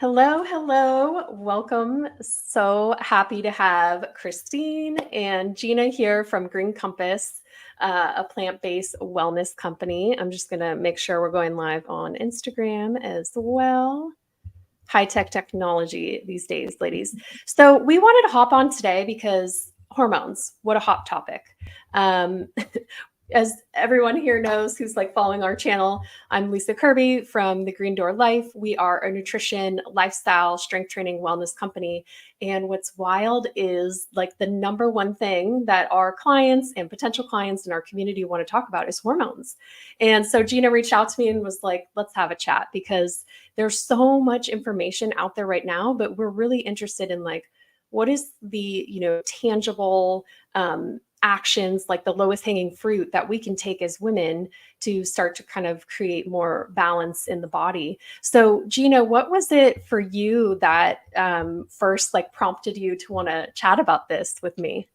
Hello, hello. Welcome. So happy to have Christine and Gina here from Green Compass, a plant-based wellness company. I'm just going to make sure we're going live on Instagram as well. High-tech technology these days, ladies. So we wanted to hop on today because hormones, what a hot topic. Um, as everyone here knows who's like following our channel, I'm Lisa Kirby from the Green Door Life. We are a nutrition, lifestyle, strength training, wellness company. And what's wild is like the number one thing that our clients and potential clients in our community want to talk about is hormones. And so Gina reached out to me and was like, let's have a chat because there's so much information out there right now, but we're really interested in like, what is the, tangible, actions, like the lowest hanging fruit that we can take as women to start to kind of create more balance in the body. So Gina, what was it for you that first like prompted you to want to chat about this with me?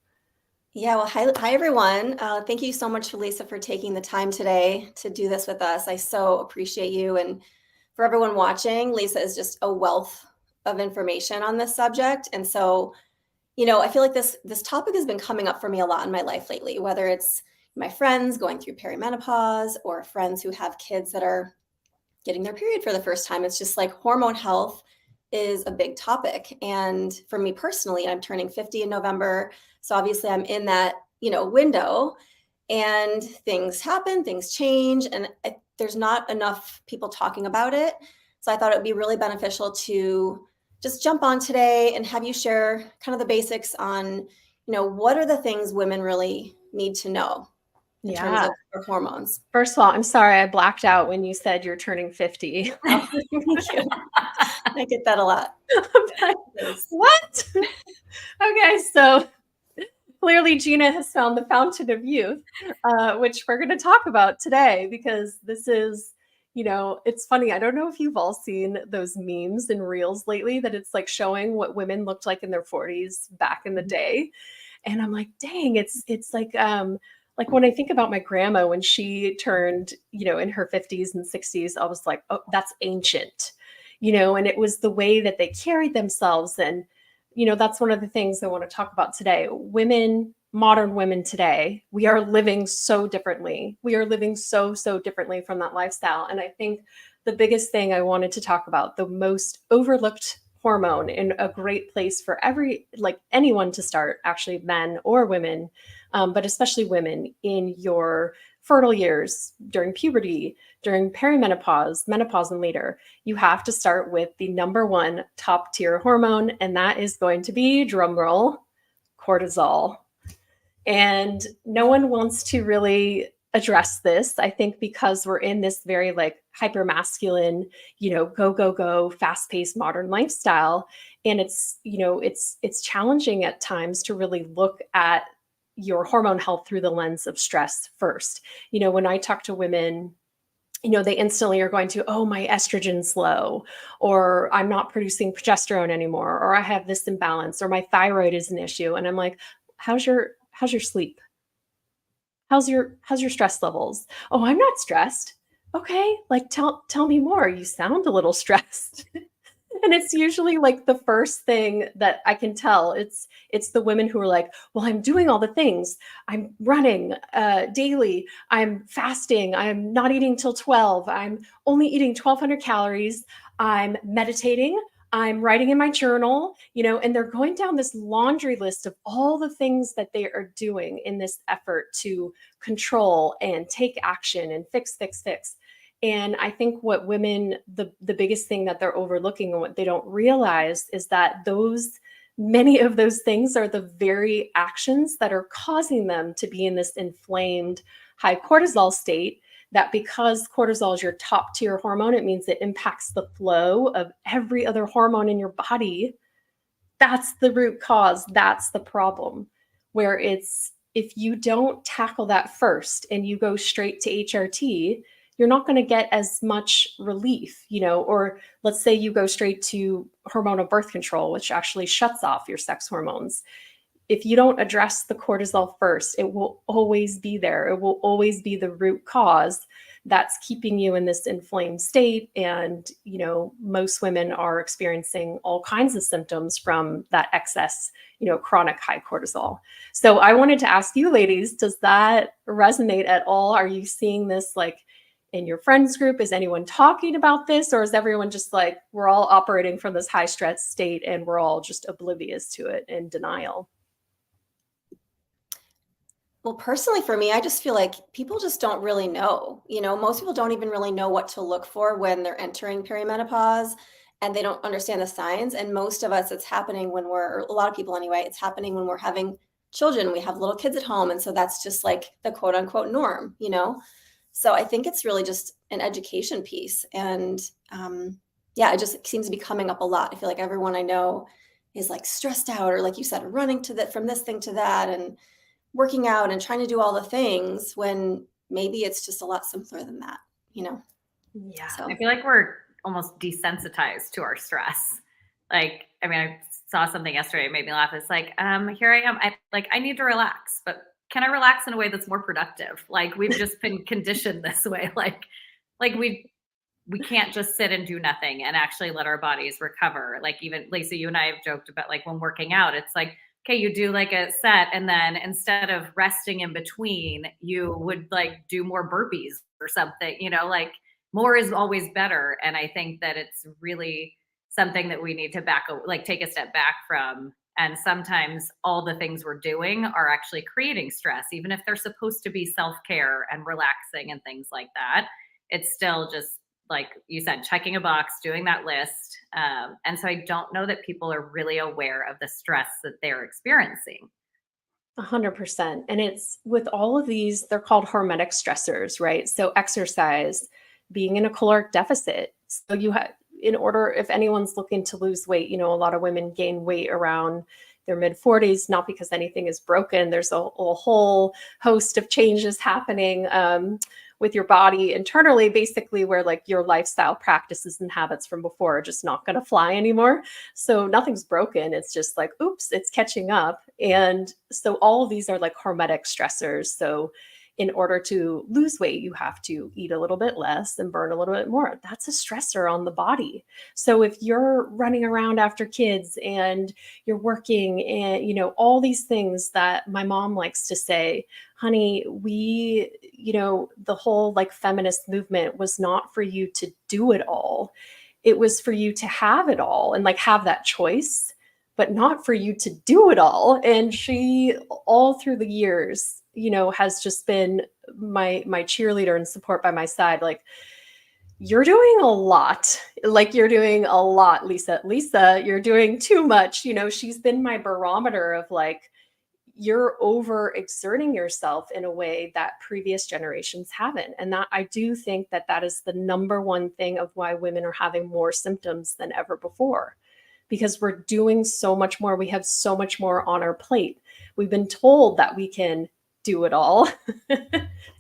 Yeah, well, hi everyone. Thank you so much, Lisa, for taking the time today to do this with us. I so appreciate you. And for everyone watching, Lisa is just a wealth of information on this subject. And so, I feel like this topic has been coming up for me a lot in my life lately, whether it's my friends going through perimenopause or friends who have kids that are getting their period for the first time. It's just like hormone health is a big topic. And for me personally, I'm turning 50 in November. So obviously I'm in that, window, and things happen, things change, and there's not enough people talking about it. So I thought it would be really beneficial to just jump on today and have you share kind of the basics on, what are the things women really need to know in terms Yeah. of their hormones. First of all, I'm sorry I blacked out when you said you're turning 50. Thank you. I get that a lot. I'm like, what? Okay, so clearly Gina has found the fountain of youth, which we're going to talk about today because this is, it's funny. I don't know if you've all seen those memes and reels lately that it's like showing what women looked like in their 40s back in the day. And I'm like, dang, it's like when I think about my grandma when she turned, in her 50s and 60s, I was like, oh, that's ancient, and it was the way that they carried themselves. And that's one of the things I want to talk about today. Women, modern women today, we are living so differently. We are living so, so differently from that lifestyle. And I think the biggest thing I wanted to talk about, the most overlooked hormone and a great place for anyone to start, actually men or women, but especially women in your fertile years, during puberty, during perimenopause, menopause, and later, you have to start with the number one top tier hormone, and that is going to be, drumroll, cortisol. And no one wants to really address this, I think, because we're in this very like hyper masculine, go, go, go, fast paced modern lifestyle. And it's challenging at times to really look at your hormone health through the lens of stress first. When I talk to women, they instantly are going to, oh, my estrogen's low, or I'm not producing progesterone anymore, or I have this imbalance, or my thyroid is an issue. And I'm like, how's your sleep? How's your stress levels? Oh, I'm not stressed. Okay, like tell me more. You sound a little stressed. And it's usually like the first thing that I can tell. It's the women who are like, well, I'm doing all the things. I'm running daily. I'm fasting. I'm not eating till 12. I'm only eating 1,200 calories. I'm meditating. I'm writing in my journal, and they're going down this laundry list of all the things that they are doing in this effort to control and take action and fix, fix, fix. And I think what women, the biggest thing that they're overlooking and what they don't realize is that many of those things are the very actions that are causing them to be in this inflamed high cortisol state. That because cortisol is your top tier hormone, it means it impacts the flow of every other hormone in your body. That's the root cause. That's the problem. Where if you don't tackle that first and you go straight to HRT, you're not going to get as much relief, or let's say you go straight to hormonal birth control, which actually shuts off your sex hormones. If you don't address the cortisol first, it will always be there. It will always be the root cause. that's keeping you in this inflamed state. And, most women are experiencing all kinds of symptoms from that excess, chronic high cortisol. So I wanted to ask you ladies, does that resonate at all? Are you seeing this like in your friends group? Is anyone talking about this, or is everyone just like, we're all operating from this high stress state and we're all just oblivious to it in denial? Well, personally for me, I just feel like people just don't really know. Most people don't even really know what to look for when they're entering perimenopause, and they don't understand the signs. And most of us, it's happening when or a lot of people anyway, it's happening when we're having children. We have little kids at home. And so that's just like the quote unquote norm. So I think it's really just an education piece. And yeah, it just seems to be coming up a lot. I feel like everyone I know is like stressed out, or like you said, running to that from this thing to that, and working out and trying to do all the things when maybe it's just a lot simpler than that, you know? Yeah. So I feel like we're almost desensitized to our stress. Like, I mean, I saw something yesterday, it made me laugh. It's like, here I am. I need to relax, but can I relax in a way that's more productive? Like, we've just been conditioned this way. Like we can't just sit and do nothing and actually let our bodies recover. Like, even Lisa, you and I have joked about, like, when working out, it's like, okay, you do like a set, and then instead of resting in between, you would like do more burpees or something, like more is always better. And I think that it's really something that we need to take a step back from. And sometimes all the things we're doing are actually creating stress, even if they're supposed to be self-care and relaxing and things like that. It's still just, like you said, checking a box, doing that list. And so I don't know that people are really aware of the stress that they're experiencing. 100%. And it's with all of these, they're called hormetic stressors, right? So exercise, being in a caloric deficit. So you have, in order, if anyone's looking to lose weight, a lot of women gain weight around their mid 40s, not because anything is broken. There's a whole host of changes happening with your body internally, basically, where like your lifestyle practices and habits from before are just not going to fly anymore. So nothing's broken. It's just like, oops, it's catching up. And so all of these are like hormetic stressors. So in order to lose weight, you have to eat a little bit less and burn a little bit more. That's a stressor on the body. So if you're running around after kids and you're working and, all these things that my mom likes to say, honey, the whole like feminist movement was not for you to do it all. It was for you to have it all and like have that choice, but not for you to do it all. And she, all through the years, has just been my cheerleader and support by my side. Like, you're doing a lot. Like, you're doing a lot, Lisa. Lisa, you're doing too much. She's been my barometer of like, you're overexerting yourself in a way that previous generations haven't. And that, I do think that is the number one thing of why women are having more symptoms than ever before, because we're doing so much more. We have so much more on our plate. We've been told that we can do it all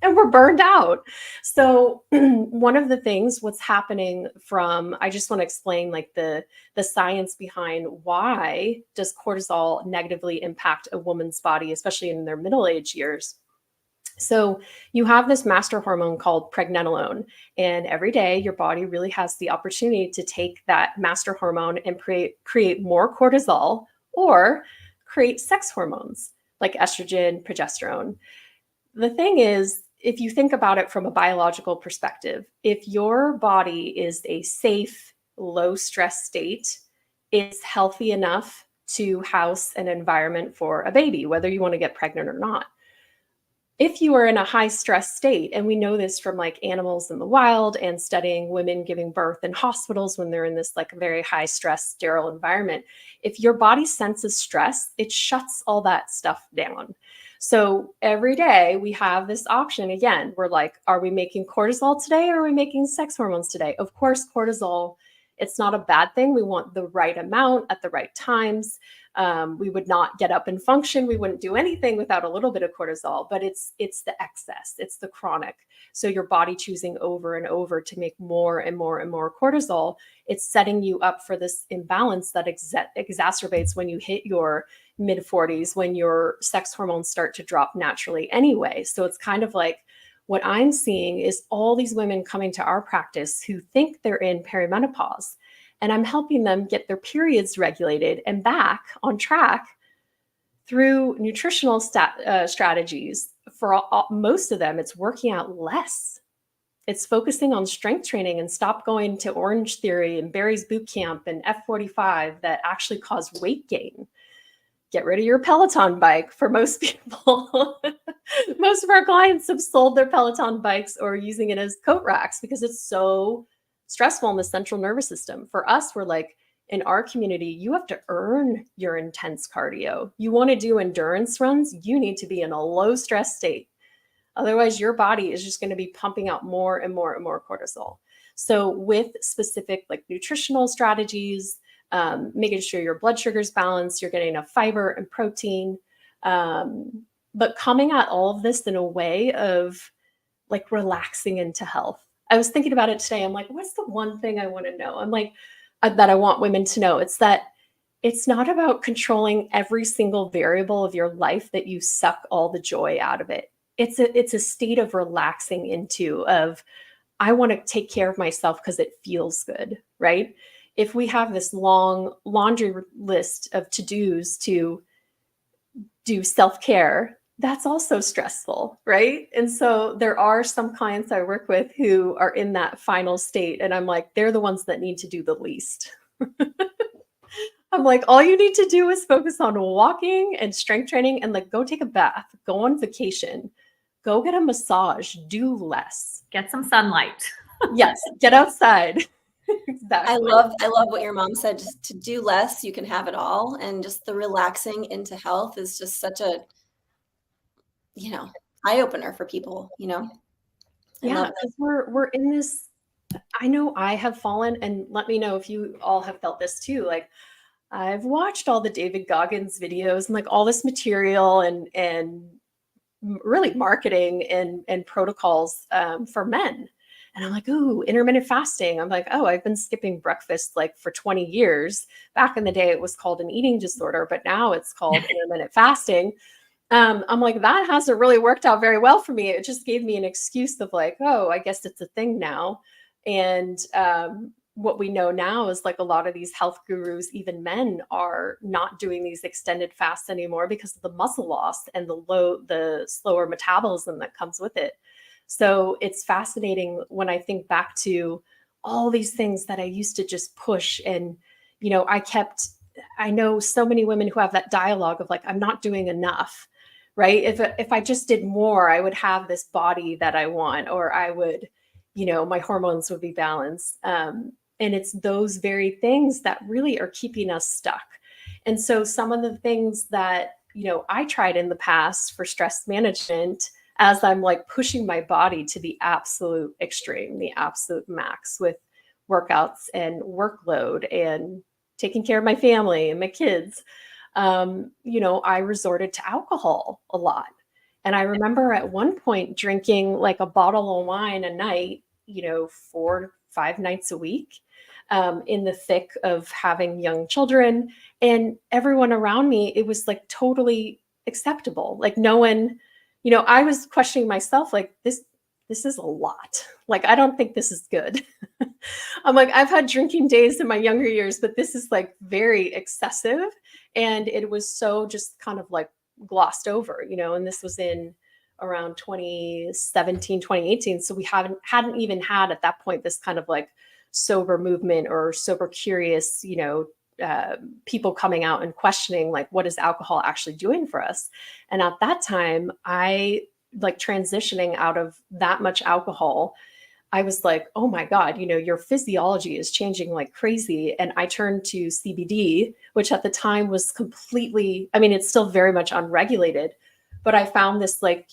and we're burned out. So one of the things, what's happening I just want to explain like the science behind why does cortisol negatively impact a woman's body, especially in their middle-age years. So you have this master hormone called pregnenolone, and every day your body really has the opportunity to take that master hormone and create more cortisol or create sex hormones like estrogen, progesterone. The thing is, if you think about it from a biological perspective, if your body is a safe, low stress state, it's healthy enough to house an environment for a baby, whether you want to get pregnant or not. If you are in a high stress state, and we know this from like animals in the wild and studying women giving birth in hospitals when they're in this like very high stress, sterile environment, if your body senses stress, it shuts all that stuff down. So every day we have this option again. We're like, are we making cortisol today or are we making sex hormones today? Of course, cortisol, it's not a bad thing. We want the right amount at the right times. We would not get up and function. We wouldn't do anything without a little bit of cortisol, but it's the excess, it's the chronic. So your body choosing over and over to make more and more and more cortisol, it's setting you up for this imbalance that exacerbates when you hit your mid 40s, when your sex hormones start to drop naturally anyway. So it's kind of like what I'm seeing is all these women coming to our practice who think they're in perimenopause, and I'm helping them get their periods regulated and back on track through nutritional strategies. For most of them, it's working out less. It's focusing on strength training and stop going to Orange Theory and Barry's Boot Camp and F45 that actually cause weight gain. Get rid of your Peloton bike for most people. Most of our clients have sold their Peloton bikes or using it as coat racks because it's so stressful in the central nervous system. For us, we're like, in our community, you have to earn your intense cardio. You want to do endurance runs, you need to be in a low stress state. Otherwise, your body is just going to be pumping out more and more and more cortisol. So with specific like nutritional strategies, making sure your blood sugar is balanced, you're getting enough fiber and protein, but coming at all of this in a way of like relaxing into health. I was thinking about it today. I'm like, what's the one thing I want to know? I'm like, that I want women to know. It's that it's not about controlling every single variable of your life that you suck all the joy out of it. It's a state of relaxing into of, I want to take care of myself because it feels good, right? If we have this long laundry list of to-dos to do self-care, that's also stressful, right? And so there are some clients I work with who are in that final state, and I'm like, they're the ones that need to do the least. I'm like, all you need to do is focus on walking and strength training and like go take a bath, go on vacation, go get a massage, do less. Get some sunlight. Yes, get outside. Exactly. I love what your mom said, just to do less, you can have it all. And just the relaxing into health is just such a, eye opener for people, Yeah, because we're in this, I know I have fallen, and let me know if you all have felt this too. Like I've watched all the David Goggins videos and like all this material and really marketing and protocols for men. And I'm like, ooh, intermittent fasting. I'm like, oh, I've been skipping breakfast like for 20 years. Back in the day, it was called an eating disorder, but now it's called intermittent fasting. I'm like, that hasn't really worked out very well for me. It just gave me an excuse of like, oh, I guess it's a thing now. And what we know now is like a lot of these health gurus, even men, are not doing these extended fasts anymore because of the muscle loss and the slower metabolism that comes with it. So it's fascinating when I think back to all these things that I used to just push. And, I know so many women who have that dialogue of like, I'm not doing enough, right? If I just did more, I would have this body that I want, or I would, my hormones would be balanced. And it's those very things that really are keeping us stuck. And so some of the things that, I tried in the past for stress management, as I'm like pushing my body to the absolute extreme, the absolute max with workouts and workload and taking care of my family and my kids, I resorted to alcohol a lot. And I remember at one point drinking like a bottle of wine a night, 4 to 5 nights a week, in the thick of having young children, and everyone around me, it was like totally acceptable. Like no one, I was questioning myself, like this is a lot. Like, I don't think this is good. I'm like, I've had drinking days in my younger years, but this is like very excessive. And it was so just kind of like glossed over, and this was in around 2017, 2018. So we hadn't even had at that point this kind of like sober movement or sober curious, people coming out and questioning like, what is alcohol actually doing for us? And at that time, I like transitioning out of that much alcohol, I was like, oh my God, your physiology is changing like crazy. And I turned to CBD, which at the time was completely, it's still very much unregulated, but I found this like,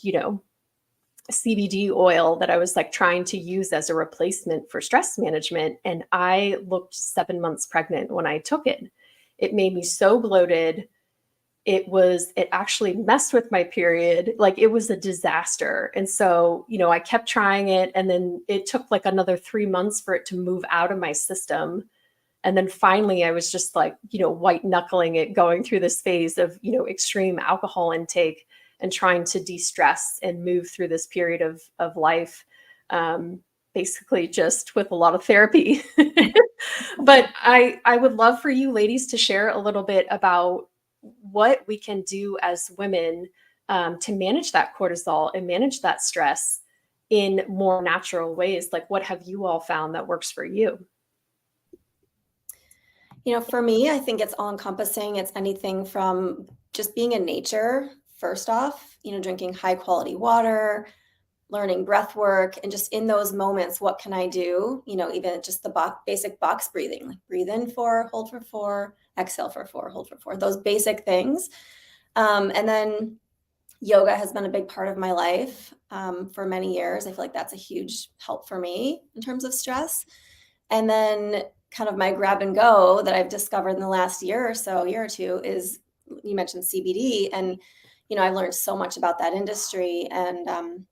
CBD oil that I was like trying to use as a replacement for stress management. And I looked 7 months pregnant when I took it. It made me so bloated. It actually messed with my period. Like it was a disaster. And so, I kept trying it. And then it took like another 3 months for it to move out of my system. And then finally I was just like, white knuckling it, going through this phase of, extreme alcohol intake. and trying to de-stress and move through this period of life, basically just with a lot of therapy. But I would love for you ladies to share a little bit about what we can do as women, to manage that cortisol and manage that stress in more natural ways. Like, what have you all found that works for you? For me, I think it's all encompassing. It's anything from just being in nature, first off, drinking high quality water, learning breath work, and just in those moments, what can I do? Even just the basic box breathing, like breathe in 4, hold for 4, exhale for 4, hold for 4, those basic things. And then yoga has been a big part of my life for many years. I feel like that's a huge help for me in terms of stress. And then kind of my grab and go that I've discovered in the last year or two, is, you mentioned CBD, and, I've learned so much about that industry, and,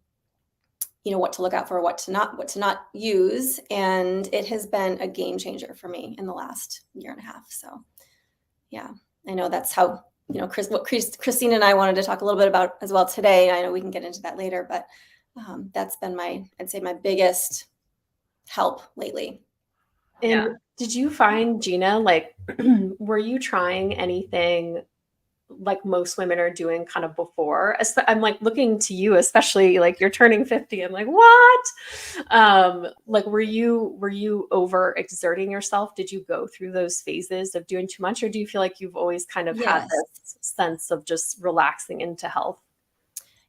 what to look out for, what to not use. And it has been a game changer for me in the last year and a half. So yeah, I know that's how, Christine and I wanted to talk a little bit about as well today. I know we can get into that later, but that's been I'd say my biggest help lately. And did you find, Gina, like, were you trying anything like most women are doing kind of before? I'm like looking to you, especially like you're turning 50. I'm like, what? Like, were you over exerting yourself? Did you go through those phases of doing too much, or do you feel like you've always kind of had this sense of just relaxing into health?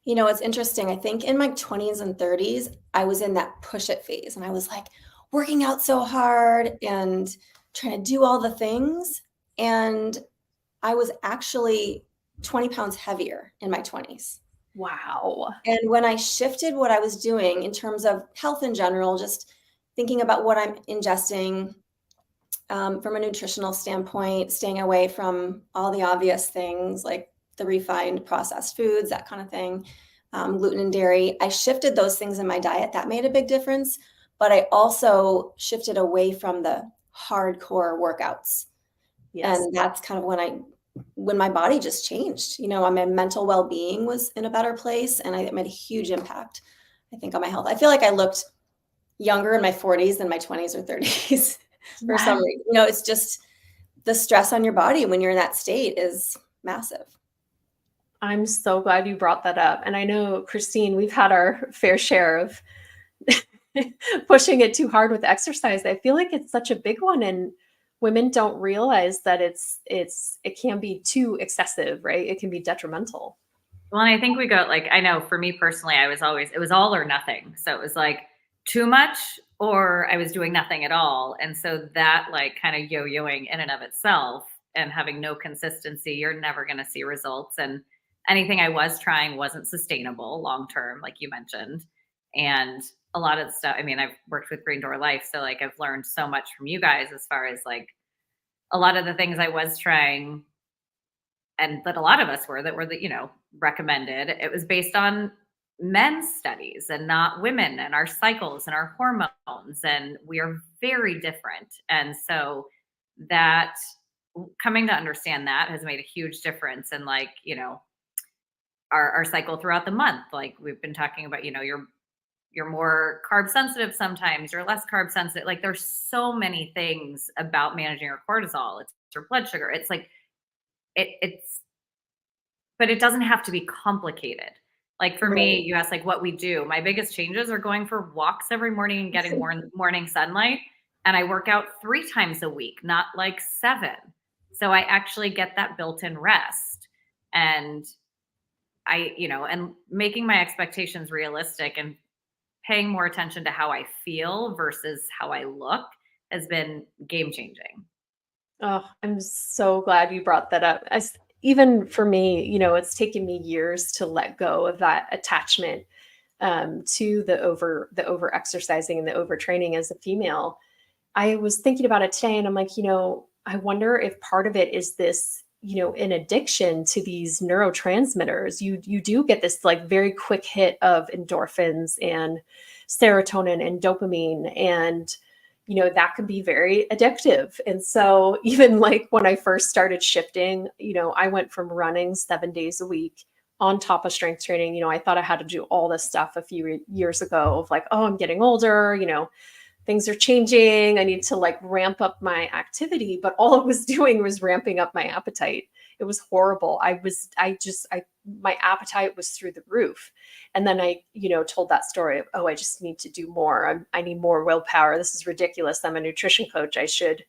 It's interesting. I think in my 20s and 30s, I was in that push it phase, and I was like working out so hard and trying to do all the things. And I was actually 20 pounds heavier in my 20s. Wow. And when I shifted what I was doing in terms of health in general, just thinking about what I'm ingesting from a nutritional standpoint, staying away from all the obvious things like the refined processed foods, that kind of thing, gluten and dairy. I shifted those things in my diet. That made a big difference. But I also shifted away from the hardcore workouts. Yes. And that's kind of when my body just changed. My mental well-being was in a better place, and it made a huge impact, I think, on my health. I feel like I looked younger in my 40s than my 20s or 30s for some reason. It's just the stress on your body when you're in that state is massive. I'm so glad you brought that up. And I know, Christine, we've had our fair share of pushing it too hard with exercise. I feel like it's such a big one, and women don't realize that it can be too excessive, right? It can be detrimental. Well, and I think we go, like, I know for me personally, it was all or nothing. So it was like too much, or I was doing nothing at all. And so that, like, kind of yo-yoing in and of itself and having no consistency, you're never going to see results. And anything I was trying wasn't sustainable long-term, like you mentioned. And a lot of the stuff, I mean, I've worked with Green Door Life, so like I've learned so much from you guys as far as like a lot of the things I was trying, and that a lot of us were recommended. It was based on men's studies and not women, and our cycles and our hormones, and we are very different. And so that, coming to understand that, has made a huge difference in, like, our cycle throughout the month. Like we've been talking about, you're more carb sensitive sometimes, you're less carb sensitive. Like there's so many things about managing your cortisol. It's your blood sugar. It's like, but it doesn't have to be complicated. Like for me, you asked like what we do. My biggest changes are going for walks every morning and getting morning sunlight. And I work out 3 times a week, not like 7. So I actually get that built-in rest. And and making my expectations realistic and paying more attention to how I feel versus how I look has been game changing. Oh, I'm so glad you brought that up. Even for me, it's taken me years to let go of that attachment to the over exercising and the overtraining as a female. I was thinking about it today, and I'm like, I wonder if part of it is this, an addiction to these neurotransmitters. You do get this like very quick hit of endorphins and serotonin and dopamine, and that can be very addictive. And so even like when I first started shifting, I went from running 7 days a week on top of strength training. You know, I thought I had to do all this stuff a few years ago of like, oh, I'm getting older, you know, things are changing. I need to like ramp up my activity. But all it was doing was ramping up my appetite. It was horrible. My appetite was through the roof. And then I, you know, told that story of, oh, I just need to do more. I need more willpower. This is ridiculous. I'm a nutrition coach. I should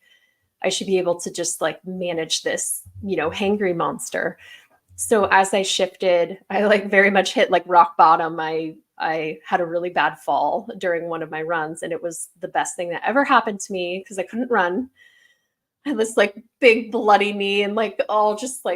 be able to just like manage this, you know, hangry monster. So as I shifted, I like very much hit like rock bottom. I had a really bad fall during one of my runs, and it was the best thing that ever happened to me because I couldn't run. I had this like big bloody knee and like all just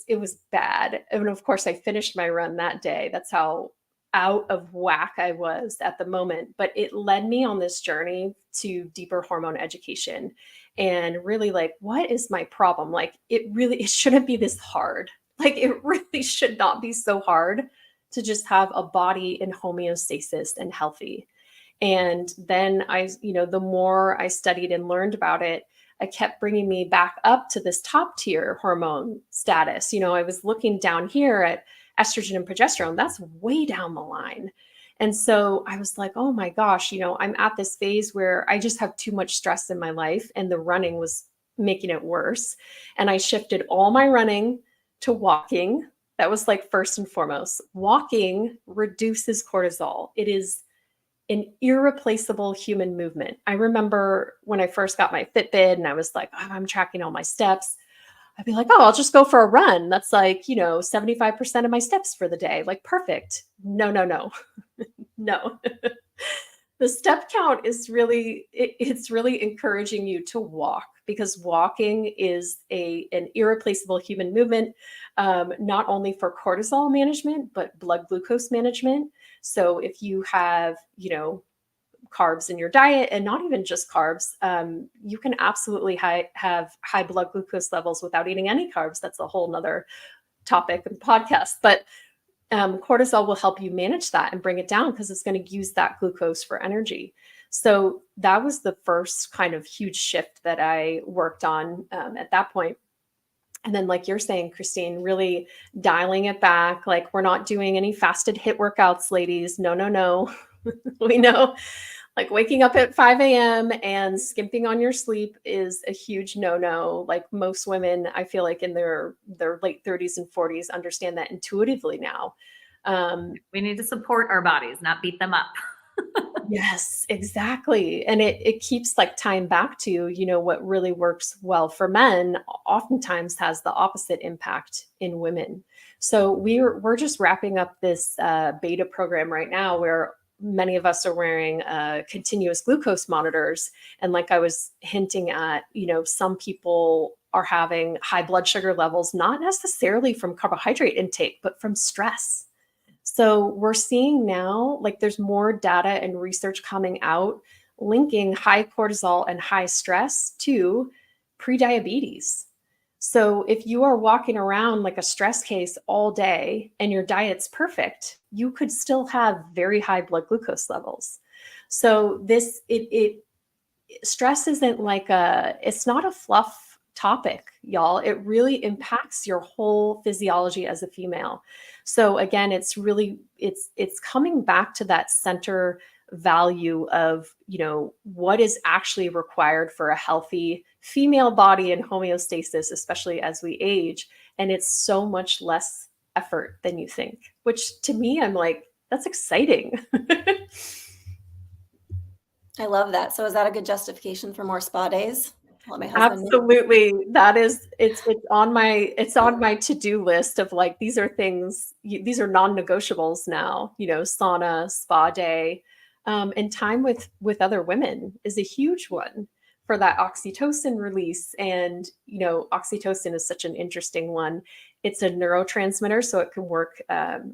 it was bad. And of course I finished my run that day. That's how out of whack I was at the moment. But it led me on this journey to deeper hormone education and really like, what is my problem? Like it shouldn't be this hard. Like it really should not be so hard to just have a body in homeostasis and healthy. And then the more I studied and learned about it, it kept bringing me back up to this top tier hormone status. You know, I was looking down here at estrogen and progesterone. That's way down the line. And so I was like, oh my gosh, you know, I'm at this phase where I just have too much stress in my life, and the running was making it worse. And I shifted all my running to walking. That was like first and foremost. Walking reduces cortisol. It is an irreplaceable human movement. I remember when I first got my Fitbit and I was like, oh, I'm tracking all my steps. I'd be like, oh, I'll just go for a run. That's like, you know, 75% of my steps for the day. Like, perfect. No, no. The step count is really, it's really encouraging you to walk, because walking is an irreplaceable human movement, not only for cortisol management, but blood glucose management. So if you have, you know, carbs in your diet, and not even just carbs, you can absolutely have high blood glucose levels without eating any carbs. That's a whole nother topic and podcast. But cortisol will help you manage that and bring it down, because it's going to use that glucose for energy. So that was the first kind of huge shift that I worked on at that point. And then, like you're saying, Christine, really dialing it back. Like, we're not doing any fasted HIIT workouts, ladies. No. We know, like, waking up at 5 a.m. and skimping on your sleep is a huge no. Like, most women, I feel like in their late 30s and 40s understand that intuitively now. We need to support our bodies, not beat them up. Yes, exactly. And it keeps like tying back to, you know, what really works well for men oftentimes has the opposite impact in women. So we're just wrapping up this beta program right now, where many of us are wearing continuous glucose monitors. And like I was hinting at, you know, some people are having high blood sugar levels, not necessarily from carbohydrate intake, but from stress. So we're seeing now, like, there's more data and research coming out linking high cortisol and high stress to prediabetes. So if you are walking around like a stress case all day and your diet's perfect, you could still have very high blood glucose levels. So stress isn't like it's not a fluff topic, y'all. It really impacts your whole physiology as a female. So again, it's coming back to that center value of, you know, what is actually required for a healthy female body in homeostasis, especially as we age. And it's so much less effort than you think, which to me, I'm like, that's exciting. I love that. So is that a good justification for more spa days? Let my husband know. Absolutely. That is, it's on my to-do list of like, these are things, these are non-negotiables now, you know, sauna, spa day, and time with other women is a huge one for that oxytocin release. And, you know, oxytocin is such an interesting one. It's a neurotransmitter, so it can work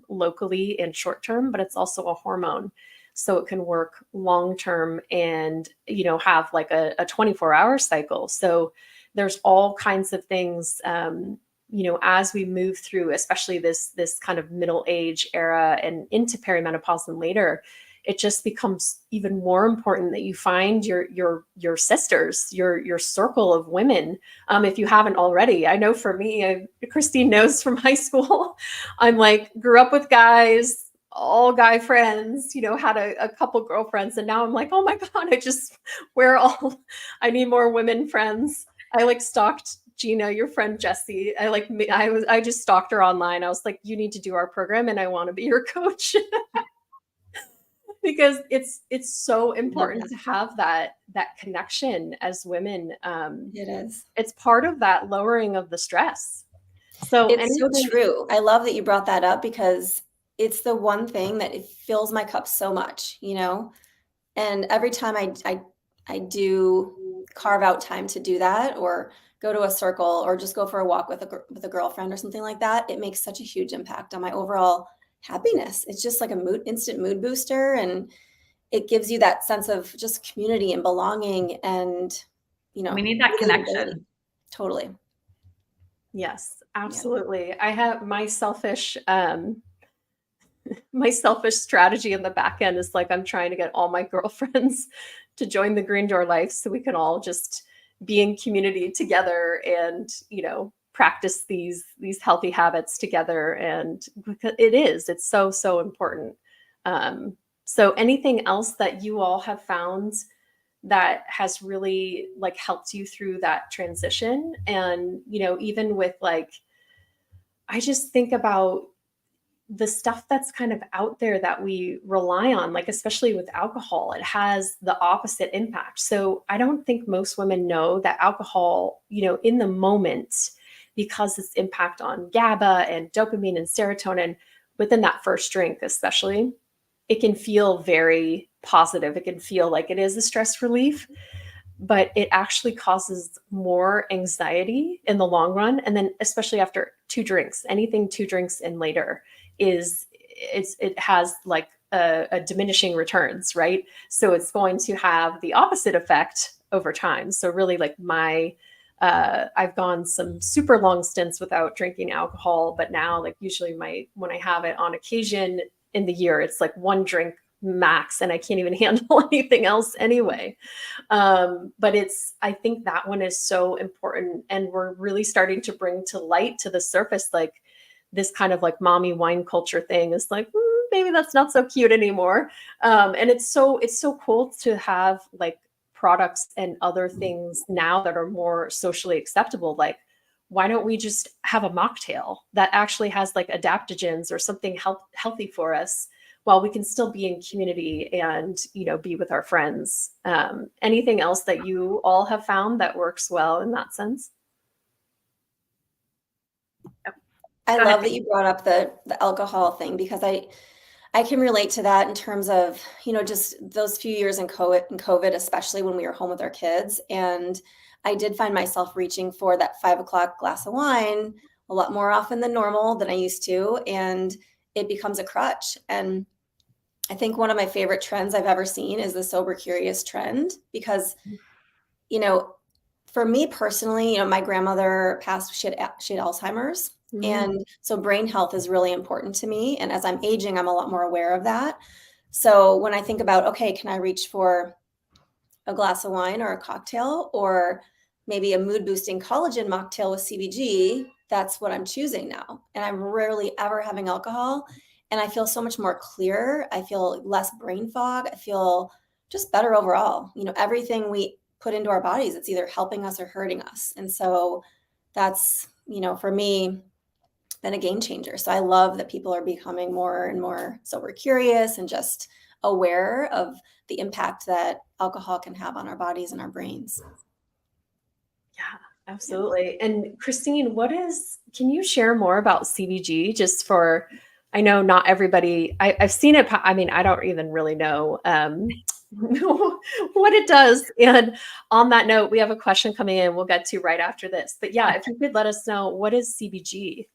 locally and short term, but it's also a hormone. So it can work long-term and, you know, have like a 24-hour cycle. So there's all kinds of things, you know, as we move through, especially this kind of middle age era and into perimenopause and later, it just becomes even more important that you find your sisters, your circle of women, if you haven't already. I know for me, Christine knows from high school, I'm like, grew up with guys, all guy friends, had a couple girlfriends, and now I'm like, oh my God, I need more women friends. I like stalked Gina, your friend Jessie. I just stalked her online. I was like, you need to do our program and I want to be your coach. Because it's so important to have that connection as women. It is. It's part of that lowering of the stress. So it's so true. I love that you brought that up, because it's the one thing that it fills my cup so much, and every time I do carve out time to do that, or go to a circle, or just go for a walk with a girlfriend or something like that, it makes such a huge impact on my overall happiness. It's just like instant mood booster, and it gives you that sense of just community and belonging, and we need that connection. Totally. Yes, absolutely. Yeah. I have my selfish strategy in the back end is like, I'm trying to get all my girlfriends to join the Green Door Life so we can all just be in community together and, practice these healthy habits together. And it's so important. So anything else that you all have found that has really like helped you through that transition? And, even with like, I just think about the stuff that's kind of out there that we rely on, like, especially with alcohol, it has the opposite impact. So I don't think most women know that alcohol, in the moment, because its impact on GABA and dopamine and serotonin within that first drink, especially, it can feel very positive. It can feel like it is a stress relief, but it actually causes more anxiety in the long run. And then especially after 2 drinks, anything 2 drinks and later, it has like a diminishing returns, right? So it's going to have the opposite effect over time. So really, like I've gone some super long stints without drinking alcohol, but now, like, usually when I have it on occasion in the year, it's like 1 drink max, and I can't even handle anything else anyway. But I think that one is so important, and we're really starting to bring to light, to the surface, like this kind of like mommy wine culture thing is like, maybe that's not so cute anymore. And it's so cool to have like products and other things now that are more socially acceptable. Like, why don't we just have a mocktail that actually has like adaptogens or something healthy for us, while we can still be in community and, be with our friends? Anything else that you all have found that works well in that sense? I love that you brought up the alcohol thing, because I can relate to that in terms of, just those few years in COVID, especially when we were home with our kids. And I did find myself reaching for that 5 o'clock glass of wine a lot more often than normal than I used to. And it becomes a crutch. And I think one of my favorite trends I've ever seen is the sober curious trend, because, for me personally, my grandmother passed, she had Alzheimer's. Mm-hmm. And so brain health is really important to me. And as I'm aging, I'm a lot more aware of that. So when I think about, okay, can I reach for a glass of wine or a cocktail, or maybe a mood boosting collagen mocktail with CBG, that's what I'm choosing now. And I'm rarely ever having alcohol. And I feel so much more clear. I feel less brain fog. I feel just better overall. Everything we put into our bodies, it's either helping us or hurting us. And so that's, for me, been a game changer. So I love that people are becoming more and more sober curious and just aware of the impact that alcohol can have on our bodies and our brains. Yeah, absolutely. And Christine, can you share more about CBG, just for, I know not everybody, I've seen it. I mean, I don't even really know what it does. And on that note, we have a question coming in we'll get to right after this. But yeah, if you could let us know, what is CBG?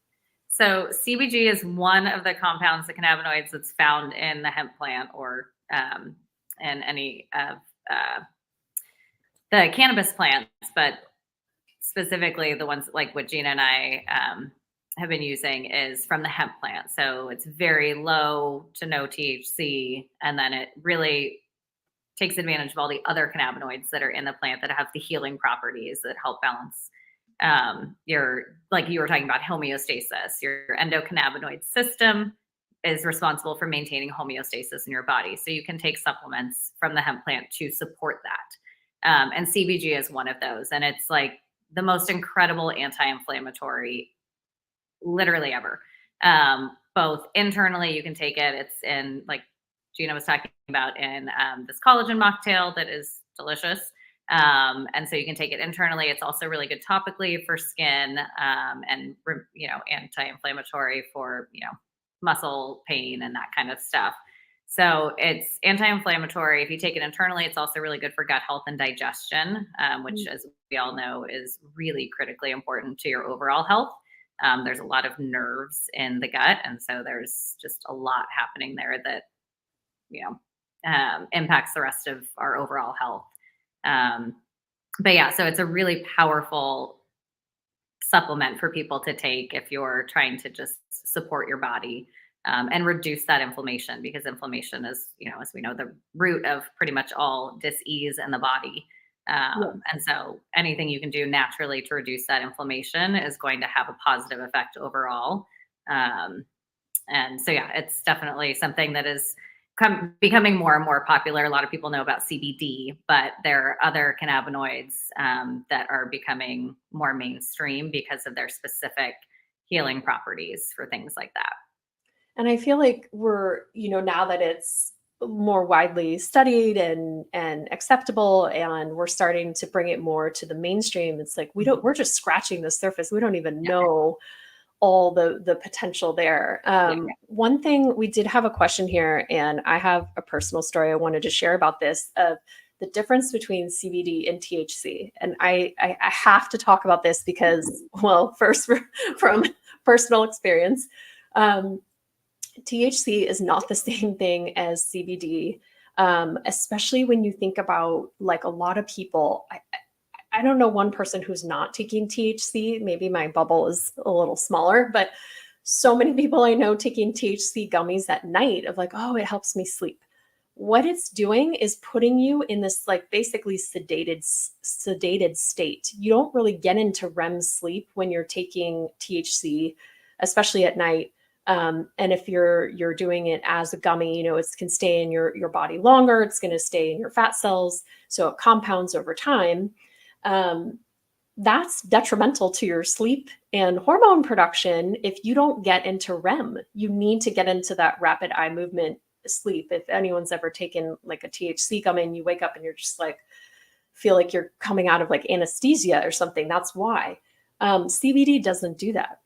So CBG is one of the compounds, the cannabinoids, that's found in the hemp plant, or in any of the cannabis plants, but specifically the ones like what Gina and I have been using is from the hemp plant. So it's very low to no THC, and then it really takes advantage of all the other cannabinoids that are in the plant that have the healing properties that help balance your, like you were talking about, homeostasis. Your endocannabinoid system is responsible for maintaining homeostasis in your body. So you can take supplements from the hemp plant to support that. And CBG is one of those. And it's like the most incredible anti-inflammatory literally ever. Both internally, you can take it. It's in, like Gina was talking about, in this collagen mocktail that is delicious. And so you can take it internally. It's also really good topically for skin, and, you know, anti-inflammatory for, you know, muscle pain and that kind of stuff. So it's anti-inflammatory. If you take it internally, it's also really good for gut health and digestion, which, as we all know, is really critically important to your overall health. There's a lot of nerves in the gut, and so there's just a lot happening there that, you know, impacts the rest of our overall health. But yeah, so it's a really powerful supplement for people to take if you're trying to just support your body, and reduce that inflammation, because inflammation is, you know, as we know, the root of pretty much all dis-ease in the body. And so anything you can do naturally to reduce that inflammation is going to have a positive effect overall. And so, yeah, it's definitely something that is becoming more and more popular. A lot of people know about CBD, but there are other cannabinoids that are becoming more mainstream because of their specific healing properties for things like that. And I feel like we're, you know, now that it's more widely studied and acceptable, and we're starting to bring it more to the mainstream, it's like we're just scratching the surface. We don't even know all the potential there. One thing, we did have a question here, and I have a personal story I wanted to share about this, of the difference between CBD and THC. And I have to talk about this because, well, first, from personal experience, THC is not the same thing as CBD, especially when you think about, like, a lot of people. I don't know one person who's not taking THC. Maybe my bubble is a little smaller, but so many people I know taking THC gummies at night, of like, oh, it helps me sleep. What it's doing is putting you in this, like, basically sedated state. You don't really get into REM sleep when you're taking THC, especially at night. And if you're doing it as a gummy, you know, it can stay in your body longer. It's going to stay in your fat cells, so it compounds over time. That's detrimental to your sleep and hormone production if you don't get into REM. You need to get into that rapid eye movement sleep. If anyone's ever taken, like, a THC gummy and you wake up and you're just like, feel like you're coming out of, like, anesthesia or something, that's why. CBD doesn't do that.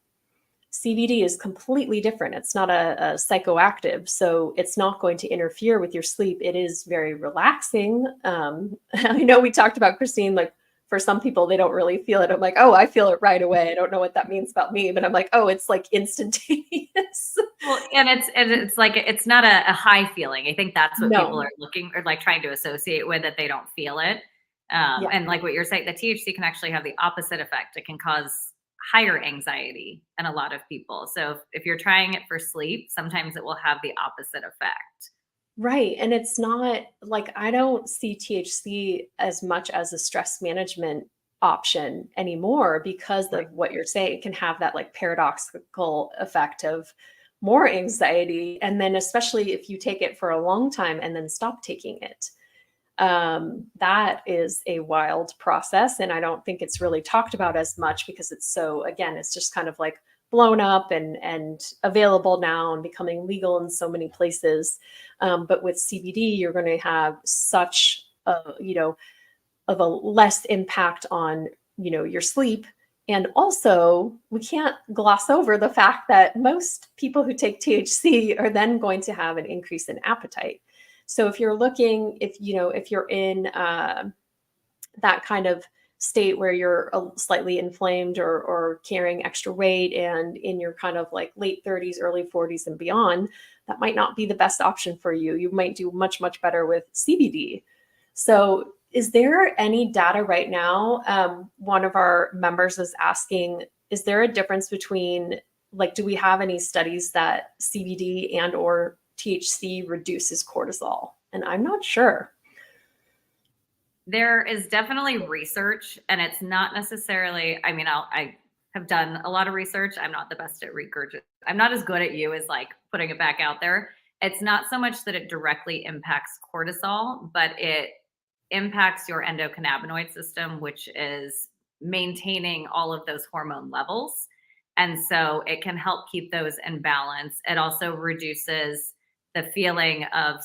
CBD is completely different. It's not a psychoactive, so it's not going to interfere with your sleep. It is very relaxing. I know we talked about, Christine, like, for some people, they don't really feel it. I'm like, oh, I feel it right away. I don't know what that means about me, but I'm like, oh, it's like instantaneous. Well, and it's like, it's not a high feeling. I think that's what people are looking, or like trying to associate with, that they don't feel it. And like what you're saying, the THC can actually have the opposite effect. It can cause higher anxiety in a lot of people. So if you're trying it for sleep, sometimes it will have the opposite effect. Right. And it's not like, I don't see THC as much as a stress management option anymore, because of what you're saying. It can have that, like, paradoxical effect of more anxiety. And then, especially if you take it for a long time and then stop taking it, that is a wild process. And I don't think it's really talked about as much, because it's so, again, it's just kind of like blown up and available now and becoming legal in so many places. But with CBD, you're going to have such a, you know, of a less impact on, you know, your sleep. And also, we can't gloss over the fact that most people who take THC are then going to have an increase in appetite. So if you're looking, if you're in that kind of state where you're slightly inflamed or carrying extra weight, and in your kind of like late 30s, early 40s and beyond, that might not be the best option for you. You might do much, much better with CBD. So is there any data right now? One of our members is asking, is there a difference between like, do we have any studies that CBD and or THC reduces cortisol? And I'm not sure. There is definitely research, and it's not necessarily, I mean, I have done a lot of research. I'm not the best at regurgitating. I'm not as good at you as like putting it back out there. It's not so much that it directly impacts cortisol, but it impacts your endocannabinoid system, which is maintaining all of those hormone levels. And so it can help keep those in balance. It also reduces the feeling of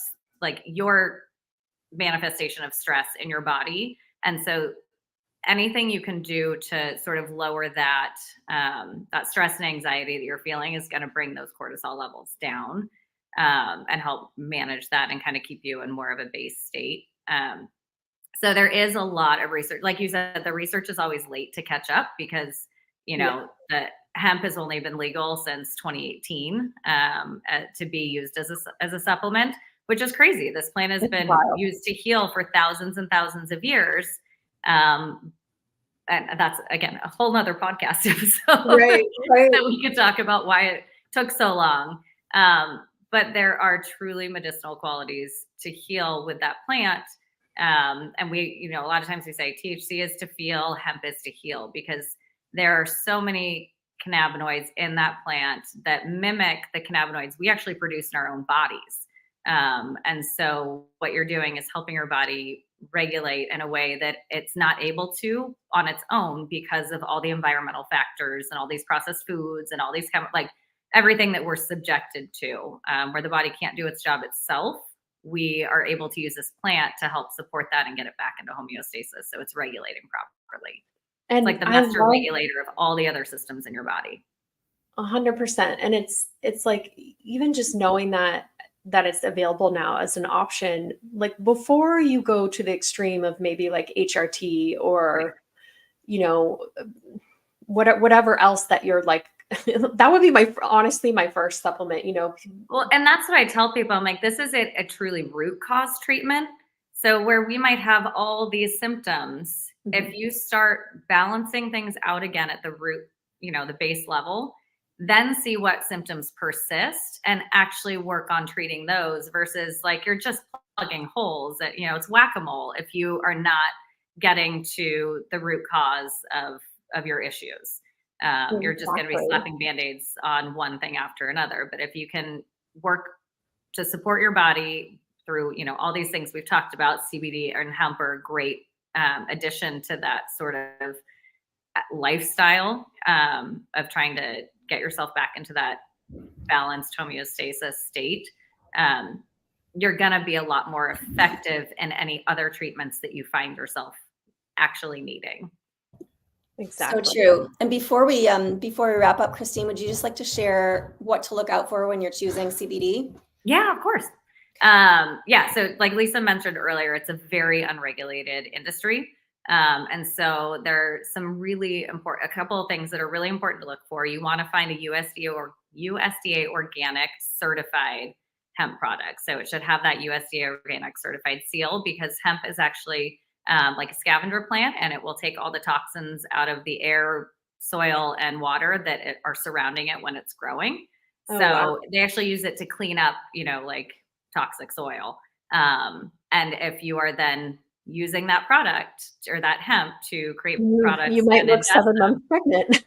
like your manifestation of stress in your body. And so anything you can do to sort of lower that that stress and anxiety that you're feeling is going to bring those cortisol levels down, and help manage that and kind of keep you in more of a base state. So there is a lot of research. Like you said, the research is always late to catch up because, you know, the hemp has only been legal since 2018, to be used as a supplement, which is crazy. This plant has been used to heal for thousands and thousands of years. And that's, again, a whole nother podcast episode that we could talk about why it took so long. But there are truly medicinal qualities to heal with that plant. And we, you know, a lot of times we say THC is to feel, hemp is to heal, because there are so many cannabinoids in that plant that mimic the cannabinoids we actually produce in our own bodies. And so what you're doing is helping your body regulate in a way that it's not able to on its own because of all the environmental factors and all these processed foods and all these like everything that we're subjected to, where the body can't do its job itself. We are able to use this plant to help support that and get it back into homeostasis, so it's regulating properly. And it's like the master regulator of all the other systems in your body. 100%. And it's like, even just knowing that it's available now as an option, like before you go to the extreme of maybe like HRT or, you know, whatever else that you're like, that would be honestly my first supplement, you know. Well, and that's what I tell people. I'm like, this is a truly root cause treatment. So where we might have all these symptoms, if you start balancing things out again at the root, you know, the base level, then see what symptoms persist and actually work on treating those, versus like you're just plugging holes that, you know, it's whack-a-mole if you are not getting to the root cause of your issues. You're just going to be slapping Band-Aids on one thing after another. But if you can work to support your body through, you know, all these things we've talked about, CBD and hemp are a great addition to that sort of lifestyle of trying to get yourself back into that balanced homeostasis state. You're going to be a lot more effective in any other treatments that you find yourself actually needing. Exactly. So true. And before we wrap up, Christine, would you just like to share what to look out for when you're choosing CBD? Yeah, of course. So like Lisa mentioned earlier, it's a very unregulated industry. And so there's some really important, a couple of things that are really important to look for. You want to find a USDA organic certified hemp product. So it should have that USDA organic certified seal, because hemp is actually like a scavenger plant, and it will take all the toxins out of the air, soil, and water that are surrounding it when it's growing. So they actually use it to clean up, you know, like toxic soil. And if you are then using that product or that hemp to create products, you might look 7 months pregnant.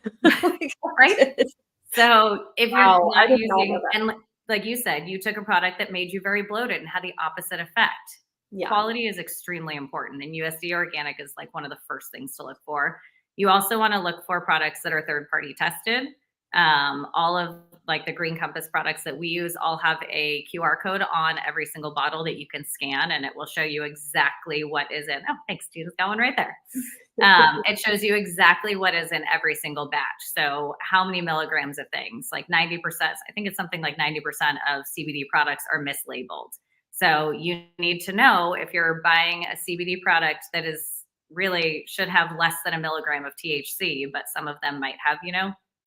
Right? So if you're not using, and like you said, you took a product that made you very bloated and had the opposite effect. Yeah. Quality is extremely important, and USDA organic is like one of the first things to look for. You also want to look for products that are third-party tested. All of like the Green Compass products that we use all have a QR code on every single bottle that you can scan, and it will show you exactly what is in. Oh, thanks, Gina's got one right there. It shows you exactly what is in every single batch. So how many milligrams of things, like 90%, I think it's something like 90% of CBD products are mislabeled. So you need to know if you're buying a CBD product that is really should have less than a milligram of THC, but some of them might have,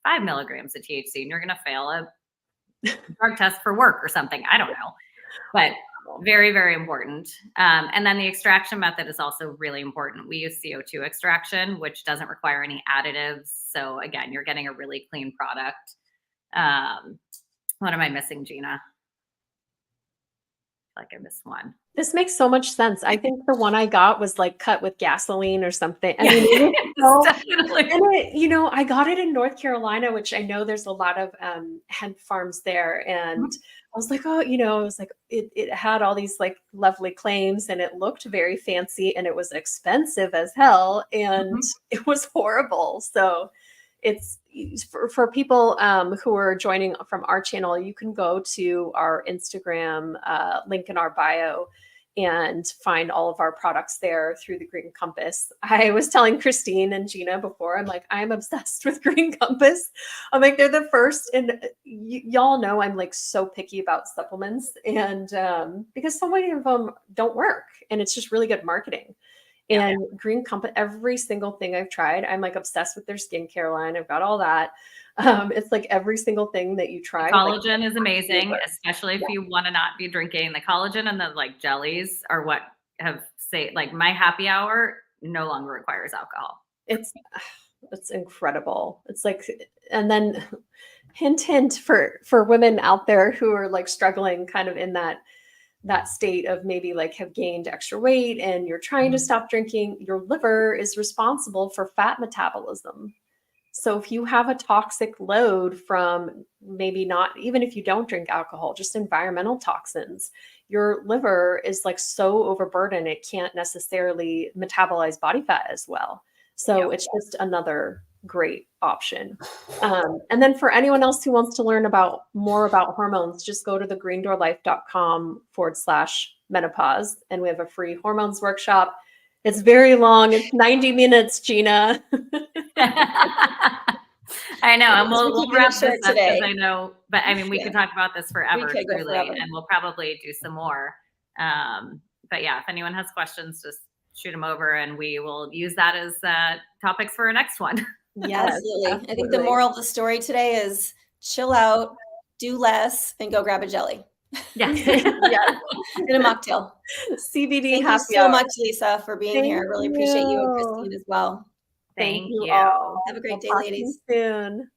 5 milligrams of THC, and you're going to fail a drug test for work or something. I don't know, but very, very important. And then the extraction method is also really important. We use CO2 extraction, which doesn't require any additives. So again, you're getting a really clean product. What am I missing, Gina? Like I missed one. This makes so much sense. I think the one I got was like cut with gasoline or something. I mean, Definitely. and I got it in North Carolina, which I know there's a lot of hemp farms there. And I was like, oh, it was like, it had all these like lovely claims and it looked very fancy and it was expensive as hell. And it was horrible. So it's for people who are joining from our channel, you can go to our Instagram link in our bio and find all of our products there through the Green Compass. I was telling Christine and Gina before, I'm like, I'm obsessed with Green Compass. I'm like, they're the first, and y'all know I'm like so picky about supplements, and because so many of them don't work, and it's just really good marketing. And Green Compass, every single thing I've tried, I'm like obsessed with their skincare line. I've got all that. It's like every single thing that you try. The collagen is amazing, especially if you want to not be drinking. The collagen and the like jellies are what have like my happy hour no longer requires alcohol. It's incredible. It's like, and then hint for women out there who are like struggling kind of in that state of maybe like have gained extra weight and you're trying to stop drinking, your liver is responsible for fat metabolism. So if you have a toxic load from maybe not, even if you don't drink alcohol, just environmental toxins, your liver is like so overburdened, it can't necessarily metabolize body fat as well. So it's just another great option. And then for anyone else who wants to learn more about hormones, just go to thegreendoorlife.com/menopause. And we have a free hormones workshop. It's very long. It's 90 minutes, Gina. I know. And we'll wrap this up because I know, but I mean, we could talk about this forever, truly, and we'll probably do some more. But yeah, if anyone has questions, just shoot them over and we will use that as topics for our next one. Yes, absolutely. I think the moral of the story today is chill out, do less, and go grab a jelly. Yes. In a mocktail. CBD. Thank you so much, Lisa, for being here. I really appreciate you and Christine as well. Thank you. Have a great day, ladies. Soon.